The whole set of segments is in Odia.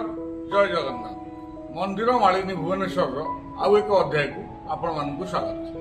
नमस्कार जय जगन्नाथ मंदिर मालिनी भुवनेश्वर आउ एक अध्याय को आपण मानक स्वागत।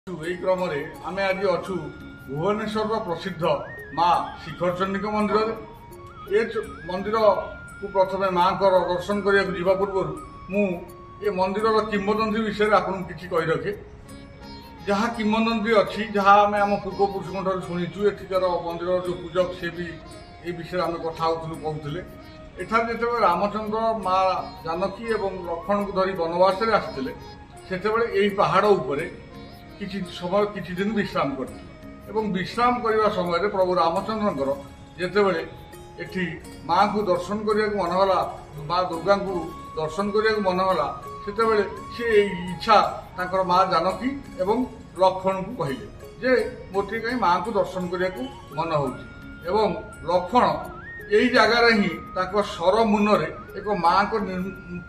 यही क्रम आम आज अच्छु भुवनेश्वर प्रसिद्ध माँ शिखरचंडी मंदिर। ये मंदिर को प्रथम माँ को दर्शन करने जावा पूर्व मु मंदिर किंवदंती विषय आपको किसी कही रखे। जहाँ किंवदंती अच्छी जहाँ आम आम पूर्वपुरुषों शुणीचु एठिकार मंदिर जो पूजक सी भी ये विषय आम कथा कहते एठार जो रामचंद्र माँ जानकी और लक्ष्मण को धरी वनवास आसते से पहाड़ उपरे किसी समय किसी दिन विश्राम करते विश्राम करने समय प्रभु रामचंद्र जितेबले एठी माँ को दर्शन करने मनहला माँ दुर्गा को दर्शन करने मनहला से सी इच्छा तांकर माँ जानकी एवं लक्ष्मण को कहले जे मोटे कहीं माँ को दर्शन करने को मन हो लक्ष्मण यही जगार ही सर मुନରେ एक माँ को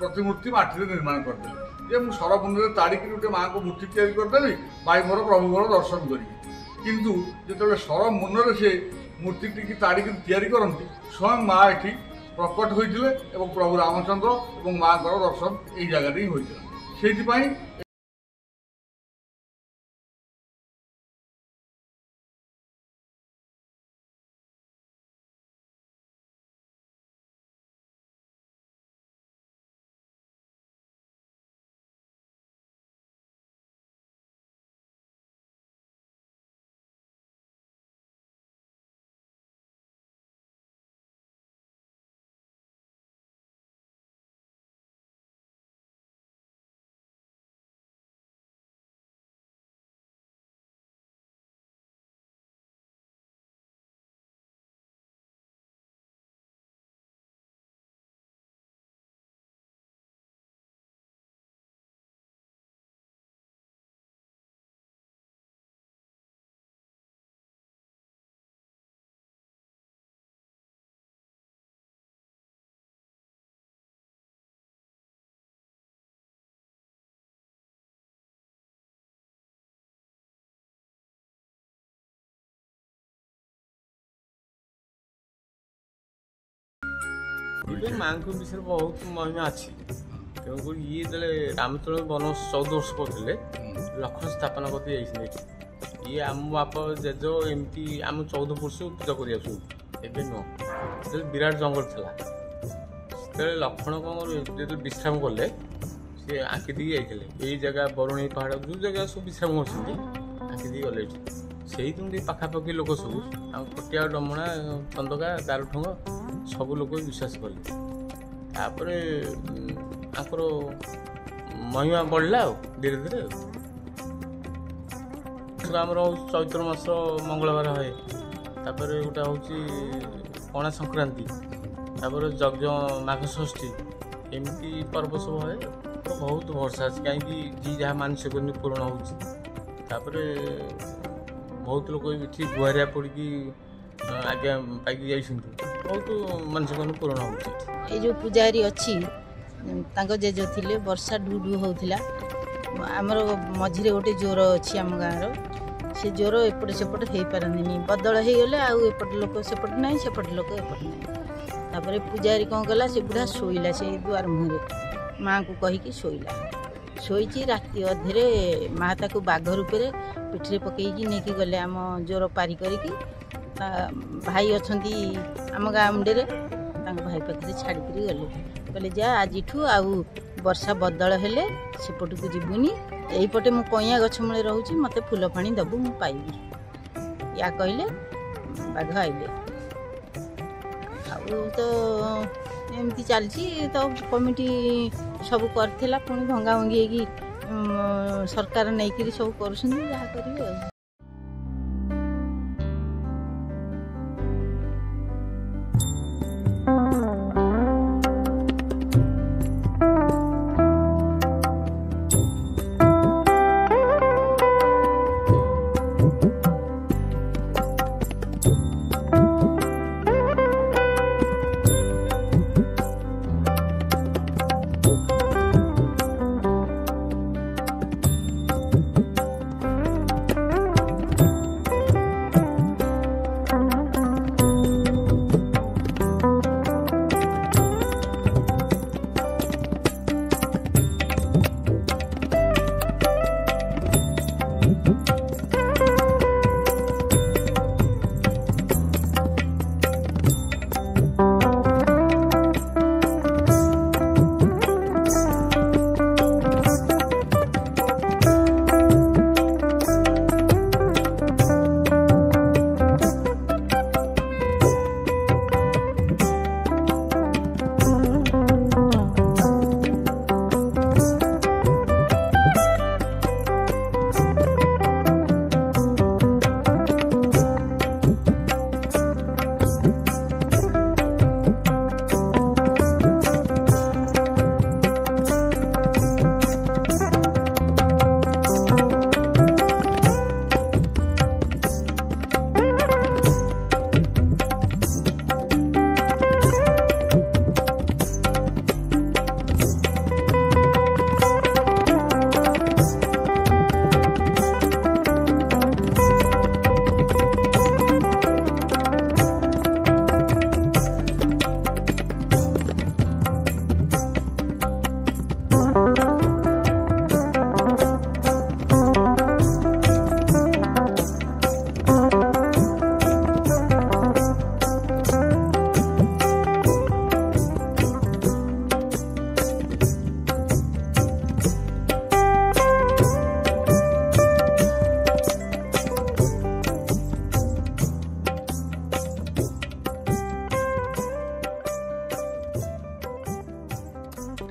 प्रतिमूर्ति माटी निर्माण करदे जे मु सर मुନରେ ताड़िकी गोटे माँ को मूर्ति तैयारी करदेवी भाई मोर प्रभु मोर दर्शन करी किंतु जो सर मुନରେ से मूर्ति टी ताड़िकी तैयारी करती स्वयं माँ एठी प्रकट होते प्रभु रामचंद्र और माँ को दर्शन यही जगह ही होता। ମାଙ୍କ ବିଷୟରେ ବହୁତ ମହିମା ଅଛି। ତେଣୁକରି ଇଏ ଯେତେବେଳେ ରାମଚନ୍ଦ୍ର ବନବାସ 14 ବର୍ଷ କରୁଥିଲେ ଲକ୍ଷ୍ମଣ ସ୍ଥାପନ କରିଦେଇ ଯାଇଛନ୍ତି ଏଠି। ଇଏ ଆମ ବାପା ଜେଜ ଏମିତି ଆମ 14 ବର୍ଷରୁ ପୂଜା କରି ଆସୁଛନ୍ତି, ଏବେ ନୁହଁ। ଯେତେବେଳେ ବିରାଟ ଜଙ୍ଗଲ ଥିଲା ସେତେବେଳେ ଲକ୍ଷ୍ମଣ କ'ଣ ଯେତେବେଳେ ବିଶ୍ରାମ କଲେ ସେ ଆଙ୍କି ଦେଇକି ଯାଇଥିଲେ ଏଇ ଜାଗା ବରୁଣେଇ ପାହାଡ଼ ଯେଉଁ ଜାଗା ସବୁ ବିଶ୍ରାମ କରୁଛନ୍ତି ଆଙ୍କି ଦେଇକି ଗଲେ ଏଠି। ସେଇଦିନ ଟିକେ ପାଖାପାଖି ଲୋକ ସବୁ ଆମ କଟିଆ ଡମଣା ଚନ୍ଦକା ଦାରୁଠଙ୍ଗ ସବୁ ଲୋକ ବିଶ୍ୱାସ କଲେ। ତାପରେ ତାଙ୍କର ମହିମା ବଢ଼ିଲା ଆଉ ଧୀରେ ଧୀରେ ଆଉ। ଆମର ହେଉଛି ଚୈତ୍ର ମାସ ମଙ୍ଗଳବାର ହୁଏ, ତାପରେ ଗୋଟେ ହେଉଛି ପଣା ସଂକ୍ରାନ୍ତି, ତାପରେ ଯଜ୍ଞ ମାଘ ଷଷ୍ଠୀ, ଏମିତି ପର୍ବ ସବୁ ହୁଏ। ବହୁତ ଭରସା ଅଛି, କାହିଁକି ଯିଏ ଯାହା ମାନସିକ ପୂରଣ ହେଉଛି। ତାପରେ ବହୁତ ଲୋକ ଏଠି ଗୁହାରିଆ ପଡ଼ିକି ଆଜ୍ଞା ପାଇକି ଯାଇଛନ୍ତି, ବହୁତ ମାନସିକ ପୂରଣ ହେଉଛି। ଏଇ ଯେଉଁ ପୂଜାରୀ ଅଛି ତାଙ୍କ ଜେଜ ଥିଲେ, ବର୍ଷା ଢୁ ଢୁ ହେଉଥିଲା। ଆମର ମଝିରେ ଗୋଟେ ଜ୍ୱର ଅଛି ଆମ ଗାଁର, ସେ ଜ୍ୱର ଏପଟେ ସେପଟେ ହେଇପାରନ୍ତିନି, ବଦଳ ହେଇଗଲେ ଆଉ ଏପଟେ ଲୋକ ସେପଟେ ନାହିଁ, ସେପଟେ ଲୋକ ଏପଟେ ନାହିଁ। ତାପରେ ପୂଜାରୀ କ'ଣ କଲା, ସେ ବୁଢ଼ା ଶୋଇଲା ସେଇ ଦୁଆର ମୁହଁରେ, ମାଆଙ୍କୁ କହିକି ଶୋଇଲା। ଶୋଇଛି, ରାତି ଅଧରେ ମାଆ ତାକୁ ବାଘ ରୂପରେ ପିଠିରେ ପକେଇକି ନେଇକି ଗଲେ ଆମ ଜ୍ୱର ପାରି କରିକି। ତା ଭାଇ ଅଛନ୍ତି ଆମ ଗାଁ ମୁଣ୍ଡରେ, ତାଙ୍କ ଭାଇ ପାଖରେ ଛାଡ଼ିକିରି ଗଲେ। କହିଲେ ଯା ଆଜିଠୁ ଆଉ ବର୍ଷା ବଦଳ ହେଲେ ସେପଟକୁ ଯିବୁନି, ଏଇପଟେ ମୁଁ କଇଁଆ ଗଛ ମୂଳେ ରହୁଛି, ମୋତେ ଫୁଲ ପାଣି ଦେବୁ ମୁଁ ପାଇବି। ୟା କହିଲେ ବାଘ ଆଇଲେ। ଆଉ ତ ଏମିତି ଚାଲିଛି। ତ କମିଟି ସବୁ କରିଥିଲା, ପୁଣି ଭଙ୍ଗା ଭଙ୍ଗି ହେଇକି ସରକାର ନେଇକିରି ସବୁ କରୁଛନ୍ତି, ଯାହା କରିବେ ଆଉ।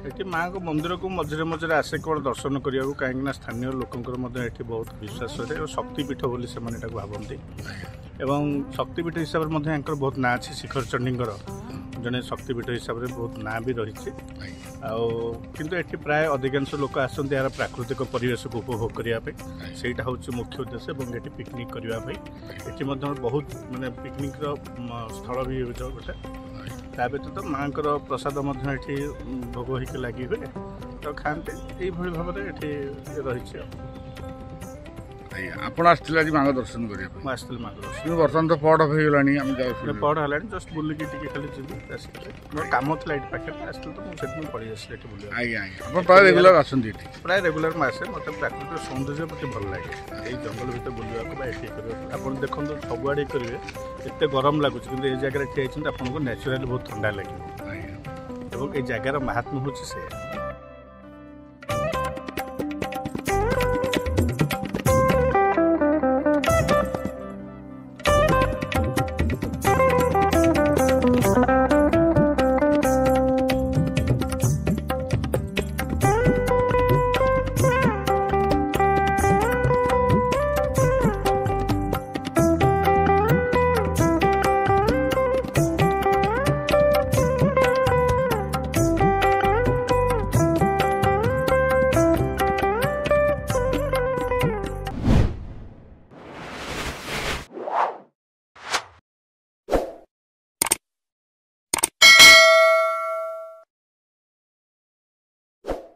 ଏଠି ମାଆଙ୍କ ମନ୍ଦିରକୁ ମଝିରେ ମଝିରେ ଆସେ କେବଳ ଦର୍ଶନ କରିବାକୁ, କାହିଁକିନା ସ୍ଥାନୀୟ ଲୋକଙ୍କର ମଧ୍ୟ ଏଠି ବହୁତ ବିଶ୍ୱାସ ଅଛି। ଶକ୍ତିପୀଠ ବୋଲି ସେମାନେ ଏଟାକୁ ଭାବନ୍ତି ଏବଂ ଶକ୍ତିପୀଠ ହିସାବରେ ମଧ୍ୟ ୟାଙ୍କର ବହୁତ ନାଁ ଅଛି। ଶିଖର ଚଣ୍ଡୀଙ୍କର ଜଣେ ଶକ୍ତିପୀଠ ହିସାବରେ ବହୁତ ନାଁ ବି ରହିଛି। ଆଉ କିନ୍ତୁ ଏଠି ପ୍ରାୟ ଅଧିକାଂଶ ଲୋକ ଆସନ୍ତି ଏହାର ପ୍ରାକୃତିକ ପରିବେଶକୁ ଉପଭୋଗ କରିବା ପାଇଁ, ସେଇଟା ହେଉଛି ମୁଖ୍ୟ ଉଦ୍ଦେଶ୍ୟ। ଏବଂ ଏଠି ପିକନିକ୍ କରିବା ପାଇଁ ଏଠି ମଧ୍ୟ ବହୁତ ମାନେ ପିକନିକ୍ର ସ୍ଥଳ ବି ଗୋଟେ। ତା ବ୍ୟତୀତ ମାଆଙ୍କର ପ୍ରସାଦ ମଧ୍ୟ ଏଠି ଭୋଗ ହେଇକି ଲାଗି ହୁଏ, ତ ଖାଆନ୍ତି। ଏଇଭଳି ଭାବରେ ଏଠି ରହିଛି ଆଉ। ଆଜ୍ଞା ଆପଣ ଆସିଥିଲେ ଆଜି ମାଙ୍କ ଦର୍ଶନ କରିବା ପାଇଁ ମୁଁ ଆସିଥିଲି ମାଙ୍କ ଦର୍ଶନ କିନ୍ତୁ ବର୍ତ୍ତମାନ ତ ପହଡ଼ ହେଇଗଲାଣି ଆମେ ଯାଉଛୁ ପହଡ଼ ହେଲାଣି ଜଷ୍ଟ ବୁଲିକି ଟିକେ ଖାଲି ଯିବି ଆସିଥିଲି ମୋର କାମ ଥିଲା ଏଇଠି ପାଖରେ ଆସିଥିଲି ତ ମୁଁ ସେଥିପାଇଁ ପଳେଇ ଆସିଲି ଏଠି ବୁଲିବା ଆଜ୍ଞା ଆଜ୍ଞା ଆପଣ ପ୍ରାୟ ରେଗୁଲାର ଆସନ୍ତି ଏଠି ପ୍ରାୟ ରେଗୁଲାର ମୁଁ ଆସେ ମୋତେ ପ୍ରାକୃତିକ ସୌନ୍ଦର୍ଯ୍ୟ ମୋତେ ଭଲ ଲାଗେ ଏଇ ଜଙ୍ଗଲ ଭିତରେ ବୁଲିବାକୁ ବା ଏଠି କରିବାକୁ ଆପଣ ଦେଖନ୍ତୁ ସବୁଆଡ଼େ କରିବେ ଏତେ ଗରମ ଲାଗୁଛି କିନ୍ତୁ ଏଇ ଜାଗାରେ ଠିଆ ହେଇଛନ୍ତି ଆପଣଙ୍କୁ ନ୍ୟାଚୁରାଲି ବହୁତ ଥଣ୍ଡା ଲାଗିବ ଆଜ୍ଞା ଏବଂ এই জায়গার মাহাত্ম্য হচ্ছে সে